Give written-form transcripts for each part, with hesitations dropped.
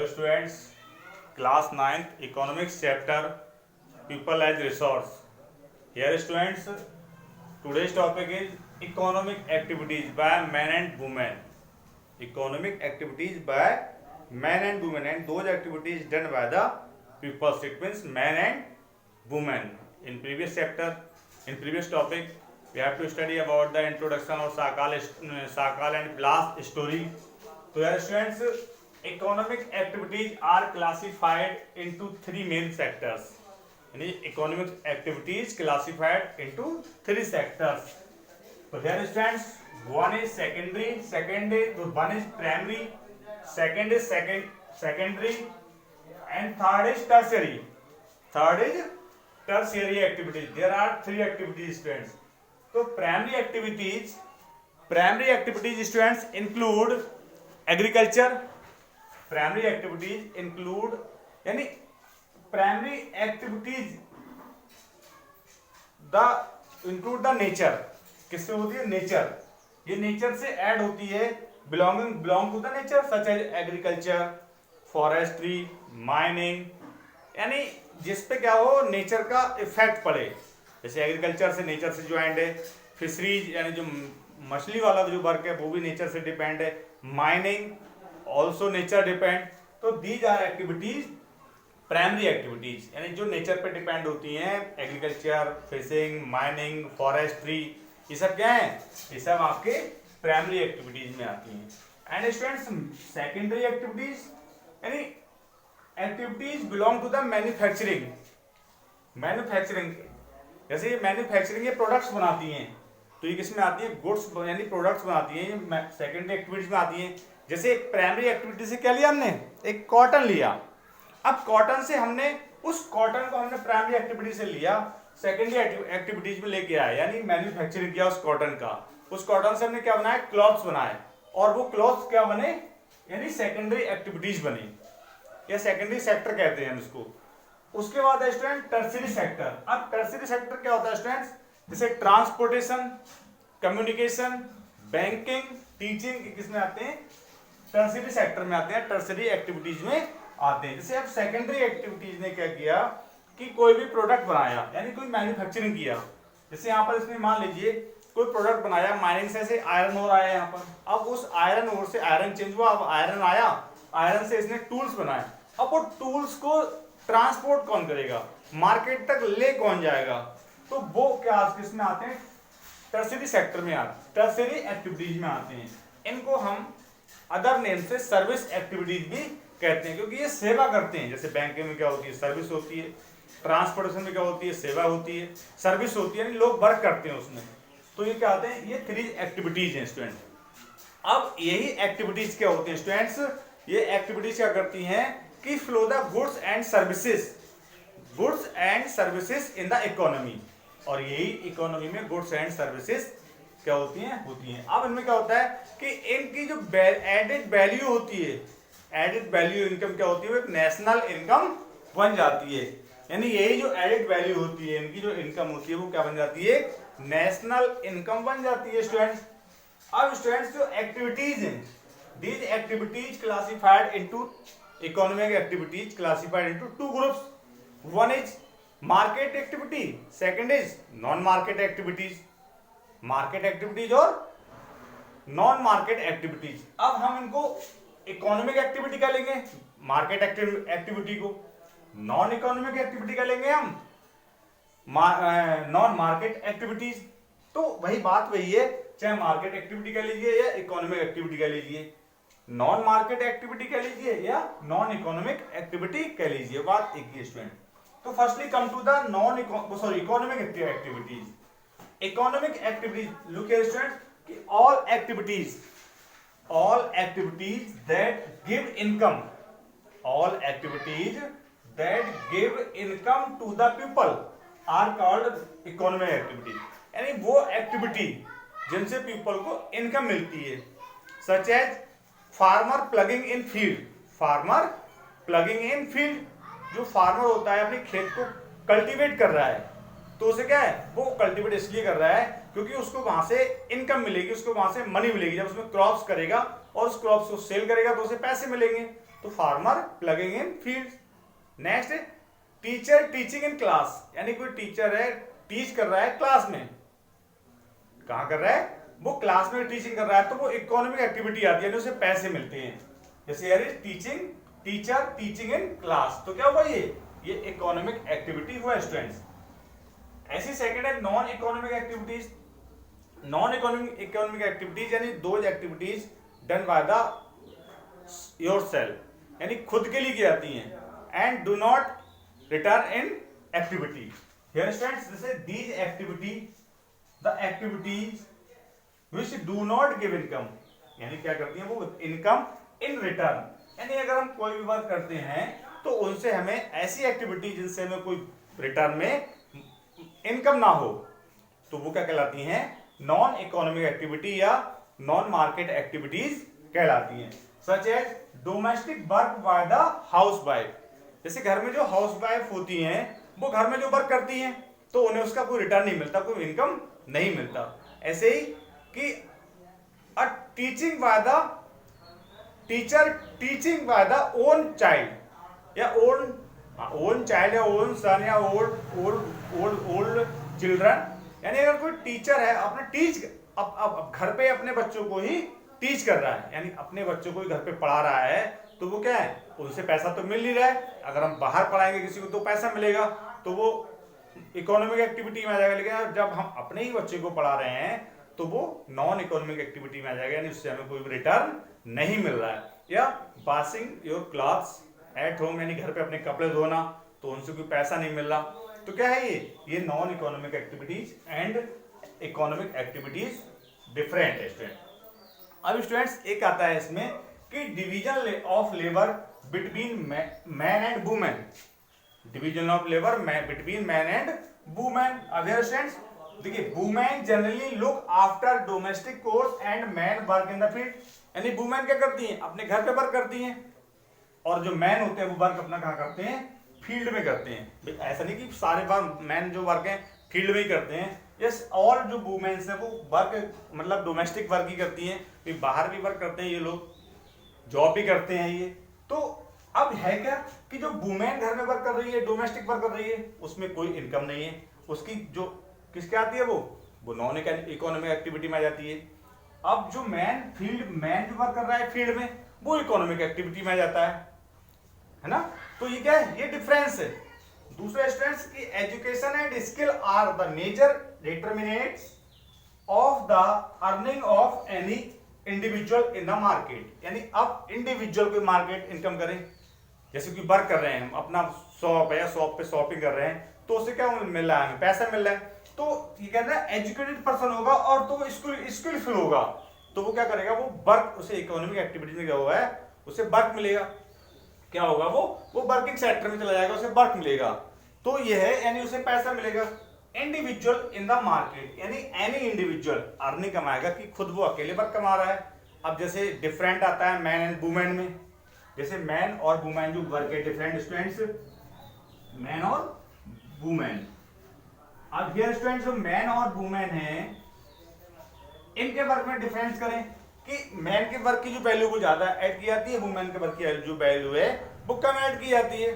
Hello students, class 9th economics chapter people as resource. Here students, today's topic is economic activities by men and women. Economic activities by men and women, and those activities done by the people. It means men and women. In previous chapter, in previous topic, we have to study about the introduction of Sakal and Blas story. So here students, economic activities are classified into three main sectors. Economic activities classified into three sectors. So here students, one is one is primary, second is secondary, and third is tertiary. Third is tertiary activities. There are three activities students. So primary activities students include agriculture. Primary activities include include the nature. किससे होती है? Nature. ये nature से add होती है, belong to the nature, such as agriculture, forestry, mining, यानी जिस पे क्या हो नेचर का इफेक्ट पड़े. जैसे एग्रीकल्चर से नेचर से ज्वाइंट है. फिशरीज यानी जो मछली वाला जो वर्क है वो भी नेचर से डिपेंड है. Mining also nature depend. तो these are activities primary activities, यानी जो नेचर पे डिपेंड होती हैं. एग्रीकल्चर, फिशिंग, माइनिंग, फॉरेस्ट्री, ये सब क्या है? ये सब आपके प्राइमरी एक्टिविटीज में आती हैं. एंड स्टूडेंट्स सेकेंडरी एक्टिविटीज यानी activities belong to the manufacturing. जैसे ये मैन्युफैक्चरिंग ये प्रोडक्ट्स बनाती हैं, तो ये किस में आती है? गुड्स यानी प्रोडक्ट्स बनाती हैं, ये सेकेंडरी एक्टिविटीज में आती हैं. जैसे प्राइमरी एक्टिविटी से क्या लिया हमने? एक कॉटन लिया. अब कॉटन से हमने उस कॉटन को हमने प्राइमरी एक्टिविटी से लिया, सेकेंडरी एक्टिविटीज में लेके आए, यानी मैन्युफैक्चरिंग किया उस कॉटन का. उस कॉटन से हमने क्या बनाया? क्लॉथ्स बनाए, और वो क्लॉथ्स क्या बने? यानी सेकेंडरी एक्टिविटीज बनी, या सेकेंडरी सेक्टर कहते हैं हम इसको. उसके बाद है स्टूडेंट टर्शियरी सेक्टर. अब टर्शियरी सेक्टर क्या होता है स्टूडेंट्स? जैसे ट्रांसपोर्टेशन, कम्युनिकेशन, बैंकिंग, टीचिंग, किसमें आते हैं? टर्शियरी सेक्टर में आते हैं, टर्शियरी एक्टिविटीज में आते हैं. जैसे अब सेकेंडरी एक्टिविटीज ने क्या किया कि कोई भी प्रोडक्ट बनाया, यानी कोई मैन्युफैक्चरिंग किया. जैसे यहाँ पर इसमें मान लीजिए कोई प्रोडक्ट बनाया, माइनिंग से आयरन ओर आया यहाँ पर. अब उस आयरन ओर से आयरन चेंज हुआ, अब आयरन आया, आयरन से इसने टूल्स बनाए. अब वो टूल्स को ट्रांसपोर्ट कौन करेगा? मार्केट तक ले कौन जाएगा? तो वो क्या किसमें आते हैं? टर्शियरी सेक्टर में आते हैं, टर्शियरी एक्टिविटीज में आते हैं. इनको हम अदर नेम से सर्विस एक्टिविटीज भी कहते हैं, क्योंकि ये सेवा करते हैं. जैसे बैंकिंग में क्या होती है? सर्विस होती है. ट्रांसपोर्टेशन में क्या होती है? सेवा होती है. सर्विस होती है, यानी लोग वर्क करते हैं उसमें. तो ये क्या होते हैं? ये थ्री एक्टिविटीज हैं स्टूडेंट. अब यही एक्टिविटीज क्या होती हैं स्टूडेंट्स? ये एक्टिविटीज क्या करती हैं कि flow the goods and services in the economy. और यही इकोनॉमी में गुड्स एंड सर्विसेज क्या होती हैं. अब इनमें क्या होता है कि इनकी जो एडेड वैल्यू होती है, एडेड वैल्यू इनकम क्या होती है? वो एक नेशनल इनकम बन जाती है. यानी यही जो एडेड वैल्यू होती है, इनकी जो इनकम होती है वो क्या बन जाती है? नेशनल इनकम बन जाती है स्टूडेंट्स. अब स्टूडेंट्स जो एक्टिविटीज हैं, these activities classified into economic activities classified into two groups. One is market activity, second is non market activities. Market activities और नॉन मार्केट एक्टिविटीज. अब हम इनको इकोनॉमिक एक्टिविटी का लेंगे, मार्केट एक्टिविटी को. नॉन इकोनॉमिक एक्टिविटी का लेंगे हम नॉन मार्केट एक्टिविटीज. तो वही बात वही है, चाहे मार्केट एक्टिविटी का लीजिए या इकोनॉमिक एक्टिविटी का लीजिए, नॉन मार्केट एक्टिविटी का लीजिए या नॉन इकोनॉमिक एक्टिविटी का लीजिए, बात एक ही स्टूडेंट. तो firstly come to the economic activities. Economic activities, look here student, कि all activities that give income to the people are called economic activity. यानी वो एक्टिविटी जिनसे पीपल को इनकम मिलती है. Such as farmer ploughing in field. जो farmer होता है अपने खेत को कल्टीवेट कर रहा है, तो उसे क्या है? वो कल्टीवेट इसलिए कर रहा है क्योंकि उसको वहां से इनकम मिलेगी, उसको वहां से मनी मिलेगी. जब उसमें क्रॉप्स करेगा और उस क्रॉप्स को सेल करेगा तो उसे पैसे मिलेंगे. तो farmer ploughing in field. Next teacher teaching in class, यानी कोई टीचर है टीच कर रहा है क्लास में, कहां कर रहा है, वो क्लास में टीचिंग कर रहा है, तो वो इकोनॉमिक एक्टिविटी आती है, यानी उसे पैसे मिलते हैं। जैसे यार teaching, teacher teaching in class, तो क्या हुआ ये इकोनॉमिक एक्टिविटी हुआ स्टूडेंट्स। ऐसी सेकंड है non economic activities. Non economic activities यानी those activities done by the yourself, यानी खुद के लिए की जाती हैं, and do not return in activity. Here students जैसे these activity, the activities which do not give income, यानी क्या करती हैं वो इनकम इन रिटर्न, यानी अगर हम कोई भी वर्क करते हैं तो उनसे हमें ऐसी एक्टिविटी जिनसे हमें कोई रिटर्न में इनकम ना हो, तो वो क्या कहलाती हैं, नॉन इकोनॉमिक एक्टिविटी या नॉन मार्केट एक्टिविटीज कहलाती हैं। Such as domestic work by the housewife, जैसे घर में जो हाउस वाइफ होती हैं वो घर में जो वर्क करती हैं तो उन्हें उसका कोई रिटर्न नहीं मिलता, कोई इनकम नहीं मिलता। ऐसे ही कि uh teaching by the teacher teaching by the own child या ओन चाइल्ड या ओन सन या ओल्ड चिल्ड्रन, यानी अगर कोई टीचर है अपने टीच अब घर पे अपने बच्चों को ही टीच कर रहा है, यानी अपने बच्चों को ही घर पे पढ़ा रहा है, तो वो क्या है, उनसे पैसा तो मिल नहीं रहा है। अगर हम बाहर पढ़ाएंगे किसी को तो पैसा मिलेगा, तो वो इकोनॉमिक एक्टिविटी में आ जाएगा। लेकिन जब हम अपने ही बच्चे को पढ़ा रहे हैं तो वो नॉन इकोनॉमिक एक्टिविटी में आ जाएगा, यानी उससे हमें कोई रिटर्न नहीं मिल रहा है। या washing your clothes at home, यानी घर पे अपने कपड़े धोना, तो उनसे कोई पैसा नहीं मिल रहा, तो क्या है ये non economic activities and economic activities different है स्टूडेंट। अब स्टूडेंट्स एक आता है इसमें कि division of labour between man and women, division of labour between man and women. अब स्टूडेंट्स देखिए, women generally look after domestic course and man work in the field, यानी वुमेन क्या करती हैं, अपने घर पे वर्क करती हैं, और जो मैन होते हैं वो वर्क अपना कहाँ करते हैं, फील्ड में करते हैं। ऐसा नहीं कि सारे मैन जो वर्क है फील्ड में ही करते हैं, यस, और जो वुमेन्स है वो वर्क मतलब डोमेस्टिक वर्क ही करती हैं, बाहर भी वर्क करते हैं, ये लोग जॉब भी करते हैं ये। तो अब है क्या कि जो वुमेन घर में वर्क कर रही है, डोमेस्टिक वर्क कर रही है, उसमें कोई इनकम नहीं है, उसकी जो किसके आती है वो नॉन इकोनॉमिक एक्टिविटी में आ जाती है। अब जो मैन जो वर्क कर रहा है फील्ड में, वो इकोनॉमिक एक्टिविटी में आ जाता है ना। तो ये क्या है, ये डिफरेंस है। दूसरे स्टूडेंट्स की education and skill are the major determinants of the earning of any individual in the market, यानी अब इंडिविजुअल कोई मार्केट इनकम करें, जैसे कि वर्क कर रहे हैं, अपना शॉप है या शॉप पे शॉपिंग कर रहे हैं, तो उससे क्या मिल रहा है, हमें पैसा मिल रहा है। तो ये कहते हैं एजुकेटेड पर्सन होगा और तो स्किलफुल होगा, तो वो क्या करेगा, वो वर्क, उसे इकोनॉमिक एक्टिविटी में क्या हुआ है, उसे वर्क मिलेगा, क्या होगा, वो वर्किंग सेक्टर में चला जाएगा, उसे वर्क मिलेगा, तो ये है, यानी उसे पैसा मिलेगा। इंडिविजुअल इन द मार्केट, यानी एनी इंडिविजुअल अर्निंग कमाएगा कि खुद वो अकेले वर्क कमा रहा है। अब जैसे डिफरेंट आता है मैन एंड वुमेन में, जैसे मैन और वुमेन जो वर्क है डिफरेंट स्टूडेंट्स, मैन और वुमेन। अब हियर स्टूडेंट्स जो मैन और वुमेन हैं इनके वर्क में डिफरेंस करें कि मैन के वर्क की जो वैल्यू को ज्यादा ऐड की जाती है, वुमेन के वर्क की जो वैल्यू है वो कम ऐड की जाती है।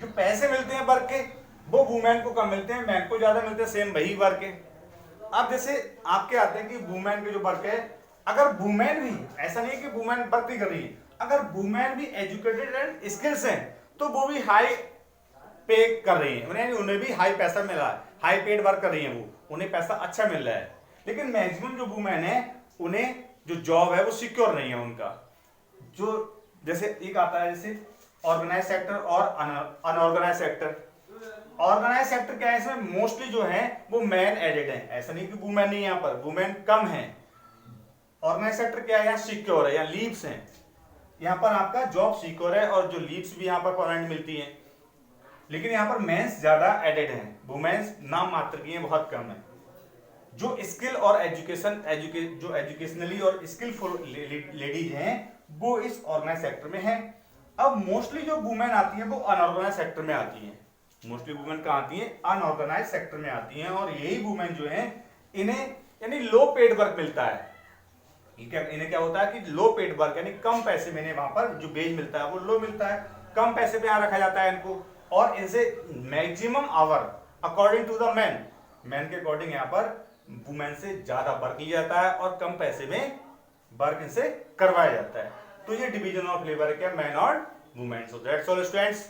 जो पैसे मिलते हैं वर्क के वो वुमेन को कम मिलते हैं, मैन को ज्यादा मिलते हैं, सेम वही वर्क है। अब जैसे आपके आते हैं कि वुमेन के जो वर्क है, अगर वुमेन भी, ऐसा नहीं है कि वुमेन वर्क नहीं कर रही है, अगर वुमेन भी एजुकेटेड एंड स्किल्स हैं तो वो भी हाई पे कर रही है, यानी उन्हें भी हाई पैसा मिल रहा है, हाई पेड वर्क कर रही है, वो उन्हें पैसा अच्छा मिल रहा है। लेकिन मैक्सिमम जो वुमेन है उन्हें जो जॉब है वो सिक्योर नहीं है उनका। जो जैसे एक आता है जैसे ऑर्गेनाइज सेक्टर और अनऑर्गेनाइज सेक्टर। ऑर्गेनाइज सेक्टर क्या है, इसमें मोस्टली जो है वो मैन एडेड है, ऐसा नहीं कि वुमेन नहीं, यहाँ पर वुमेन कम है। ऑर्गेनाइज सेक्टर क्या है, यहाँ सिक्योर है, यहाँ लीव्स हैं, यहाँ पर आपका जॉब सिक्योर है और जो लीव्स भी यहाँ पर परमानेंट मिलती है। लेकिन यहाँ पर मेंस ज्यादा एडेड हैं, वुमेन्स नाम मात्र की हैं, बहुत कम है। जो स्किल और जो एजुकेशनली और स्किलफुल लेडीज हैं वो इस ऑर्गेनाइज सेक्टर में हैं। अब मोस्टली जो वुमेन आती है वो अनऑर्गेनाइज सेक्टर में आती हैं, मोस्टली वुमेन कहाँ आती हैं, अनऑर्गेनाइज सेक्टर में आती हैं। और यही वुमेन जो है इन्हें यानी लो पेड वर्क मिलता है, इन्हें क्या होता है कि लो पेड वर्क यानी कम पैसे में वहां पर जो वेज मिलता है वो लो मिलता है, कम पैसे पे यहाँ रखा जाता है इनको। और इनसे maximum hour according to the man, man के अकॉर्डिंग यहाँ पर वुमेन से ज्यादा वर्क लिया जाता है और कम पैसे में वर्क इनसे करवाया जाता है। तो ये डिवीजन ऑफ लेबर है क्या, मैन और women. So that's all students.